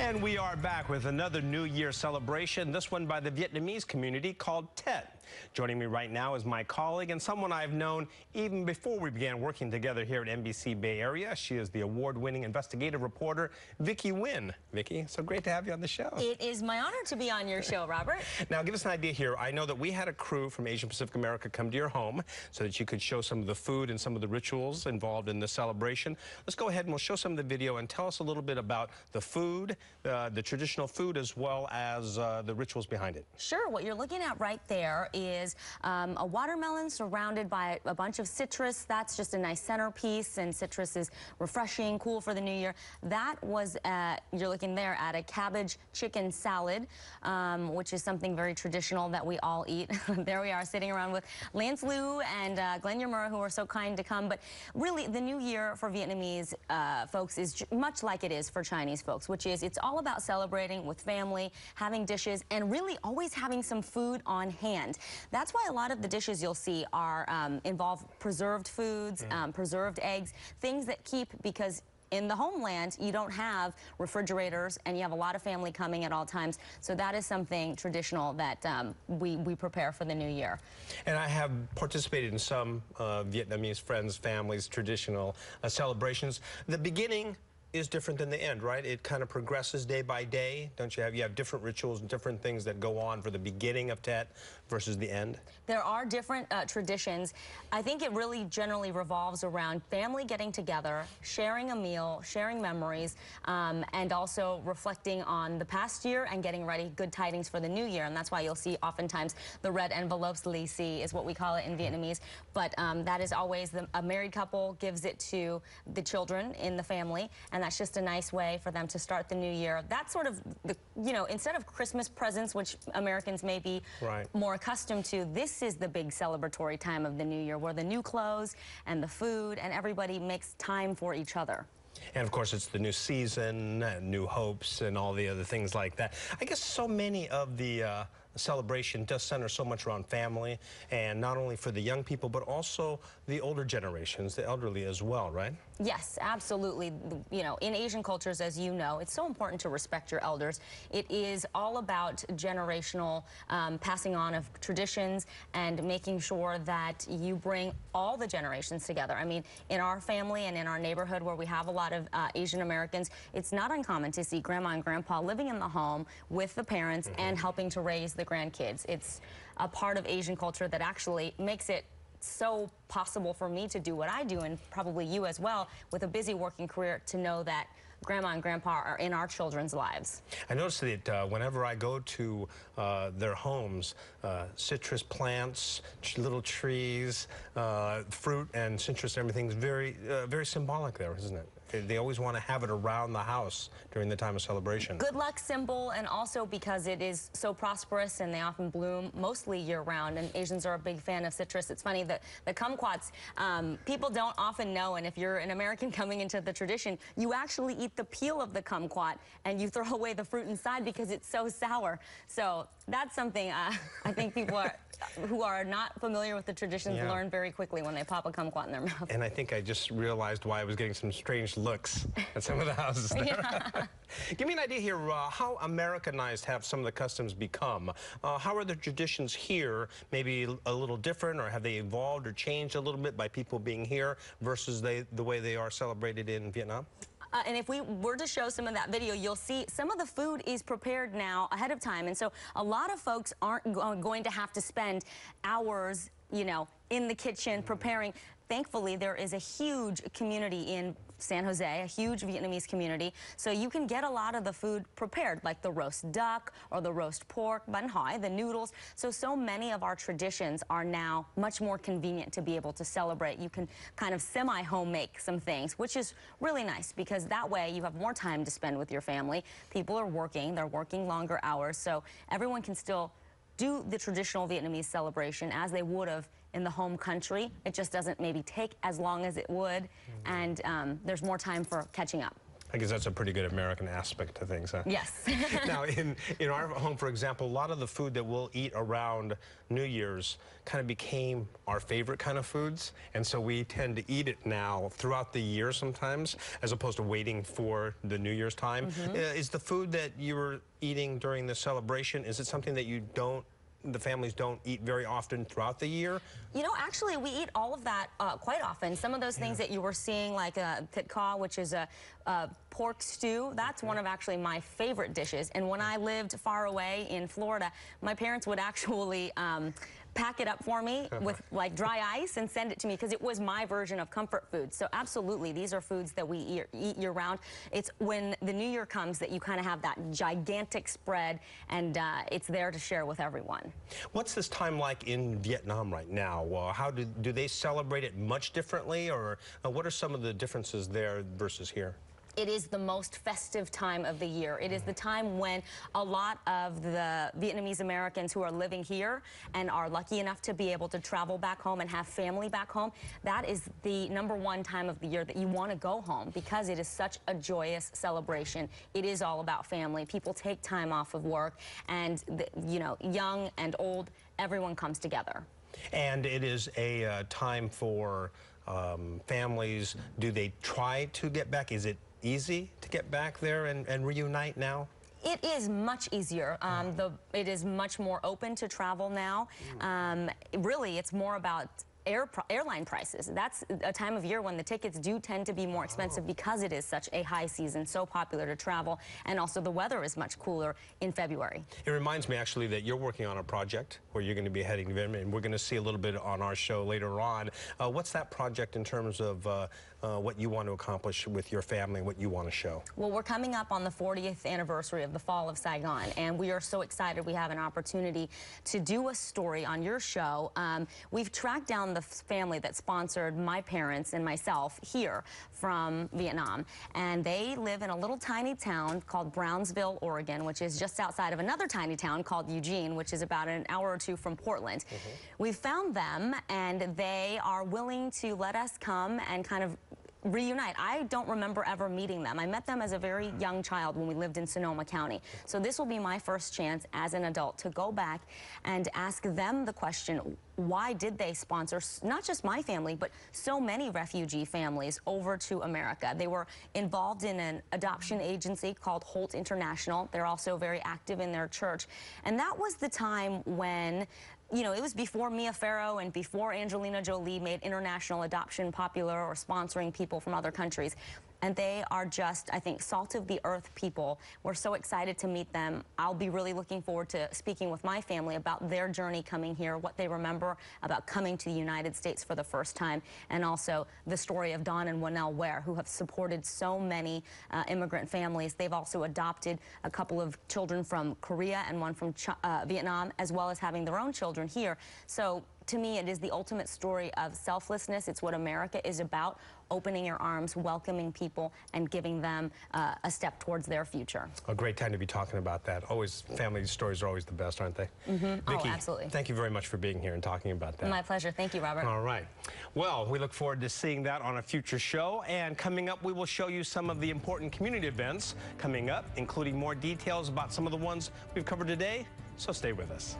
And we are back with another New Year celebration, this one by the Vietnamese community called Tet. Joining me right now is my colleague and someone I've known even before we began working together here at NBC Bay Area. She is the award-winning investigative reporter, Vicky Nguyen. Vicky, so great to have you on the show. It is my honor to be on your show, Robert. Now, give us an idea here. I know that we had a crew from Asia Pacific America come to your home so that you could show some of the food and some of the rituals involved in the celebration. Let's go ahead and we'll show some of the video and tell us a little bit about the food, the traditional food, as well as the rituals behind it. Sure. What you're looking at right there is a watermelon surrounded by a bunch of citrus. That's just a nice centerpiece, and citrus is refreshing, cool for the new year. That was, you're looking there at a cabbage chicken salad, which is something very traditional that we all eat. There we are sitting around with Lance Liu and Glenn Yamura, who are so kind to come. But really, the new year for Vietnamese folks is much like it is for Chinese folks, which is it's all about celebrating with family, having dishes, and really always having some food on hand. That's why a lot of the dishes you'll see are involve preserved foods, preserved eggs, things that keep, because in the homeland, you don't have refrigerators, and you have a lot of family coming at all times. So that is something traditional that we prepare for the new year. And I have participated in some Vietnamese friends, families, traditional celebrations. The beginning is different than the end, right? It kind of progresses day by day, don't you have? You have different rituals and different things that go on for the beginning of Tet versus the end. There are different traditions. I think it really generally revolves around family getting together, sharing a meal, sharing memories, and also reflecting on the past year and getting ready, good tidings for the new year. And that's why you'll see oftentimes the red envelopes, lì xì is what we call it in Vietnamese. But that is always a married couple gives it to the children in the family, and that's just a nice way for them to start the new year. That's sort of, instead of Christmas presents, which Americans may be more accustomed to, this is the big celebratory time of the new year, where the new clothes and the food and everybody makes time for each other. And of course, it's the new season, new hopes, and all the other things like that. I guess so many of the celebration does center so much around family, and not only for the young people, but also the older generations, the elderly as well, right? Yes, absolutely. In Asian cultures, as you know, it's so important to respect your elders. It is all about generational passing on of traditions and making sure that you bring all the generations together. I mean, in our family and in our neighborhood where we have a lot of Asian Americans, it's not uncommon to see grandma and grandpa living in the home with the parents and helping to raise the grandkids. It's a part of Asian culture that actually makes it so possible for me to do what I do, and probably you as well, with a busy working career, to know that grandma and grandpa are in our children's lives. I notice that whenever I go to their homes, citrus plants, little trees, fruit and citrus, everything's very symbolic there, isn't it? They always want to have it around the house during the time of celebration. Good luck symbol, and also because it is so prosperous and they often bloom mostly year-round, and Asians are a big fan of citrus. It's funny that the kumquats, people don't often know, and if you're an American coming into the tradition, you actually eat the peel of the kumquat and you throw away the fruit inside because it's so sour. So that's something I think people who are not familiar with the traditions learn very quickly when they pop a kumquat in their mouth. And I think I just realized why I was getting some strange looks at some of the houses there. Give me an idea here, how Americanized have some of the customs become? How are the traditions here maybe a little different, or have they evolved or changed a little bit by people being here versus the way they are celebrated in Vietnam? And if we were to show some of that video, you'll see some of the food is prepared now ahead of time. And so a lot of folks aren't going to have to spend hours, in the kitchen preparing. Thankfully, there is a huge community in San Jose, a huge Vietnamese community, so you can get a lot of the food prepared, like the roast duck or the roast pork, bánh hỏi, the noodles. So many of our traditions are now much more convenient to be able to celebrate. You can kind of semi-home make some things, which is really nice, because that way you have more time to spend with your family. People are working, they're working longer hours, so everyone can still do the traditional Vietnamese celebration as they would have in the home country. It just doesn't maybe take as long as it would, and there's more time for catching up. I guess that's a pretty good American aspect to things, huh? Yes. Now, in our home, for example, a lot of the food that we'll eat around New Year's kind of became our favorite kind of foods, and so we tend to eat it now throughout the year sometimes, as opposed to waiting for the New Year's time. Is the food that you were eating during the celebration, is it something that the families don't eat very often throughout the year? You know, actually, we eat all of that quite often. Some of those things that you were seeing, like thit-ka, which is a pork stew, that's one of actually my favorite dishes. And when I lived far away in Florida, my parents would actually pack it up for me with like dry ice and send it to me because it was my version of comfort food. So absolutely, these are foods that we eat year round. It's when the New Year comes that you kind of have that gigantic spread, and it's there to share with everyone. What's this time like in Vietnam right now? How do they celebrate it much differently, or what are some of the differences there versus here? It is the most festive time of the year. It is the time when a lot of the Vietnamese Americans who are living here and are lucky enough to be able to travel back home and have family back home, that is the #1 time of the year that you want to go home because it is such a joyous celebration. It is all about family. People take time off of work, and you know, young and old, everyone comes together. And it is a time for families. Do they try to get back? Is it easy to get back there and reunite now? It is much easier. It is much more open to travel now. Really, it's more about airline prices. That's a time of year when the tickets do tend to be more expensive because it is such a high season, so popular to travel, and also the weather is much cooler in February. It reminds me actually that you're working on a project where you're going to be heading to Vietnam, and we're going to see a little bit on our show later on. What's that project in terms of what you want to accomplish with your family and what you want to show? Well, we're coming up on the 40th anniversary of the fall of Saigon, and we are so excited we have an opportunity to do a story on your show. We've tracked down the family that sponsored my parents and myself here from Vietnam, and they live in a little tiny town called Brownsville, Oregon, which is just outside of another tiny town called Eugene, which is about an hour or two from Portland. We found them, and they are willing to let us come and kind of reunite. I don't remember ever meeting them. I met them as a very young child when we lived in Sonoma County. So this will be my first chance as an adult to go back and ask them the question, why did they sponsor not just my family, but so many refugee families over to America? They were involved in an adoption agency called Holt International. They're also very active in their church. And that was the time when, you know, it was before Mia Farrow and before Angelina Jolie made international adoption popular or sponsoring people from other countries. And they are just, I think, salt of the earth people. We're so excited to meet them. I'll be really looking forward to speaking with my family about their journey coming here, what they remember about coming to the United States for the first time, and also the story of Don and Wanell Ware, who have supported so many immigrant families. They've also adopted a couple of children from Korea and one from Vietnam, as well as having their own children here. So to me, it is the ultimate story of selflessness. It's what America is about, opening your arms, welcoming people, and giving them a step towards their future. A great time to be talking about that. Always, family stories are always the best, aren't they? Vicky, oh, absolutely. Thank you very much for being here and talking about that. My pleasure. Thank you, Robert. All right. Well, we look forward to seeing that on a future show. And coming up, we will show you some of the important community events coming up, including more details about some of the ones we've covered today. So stay with us.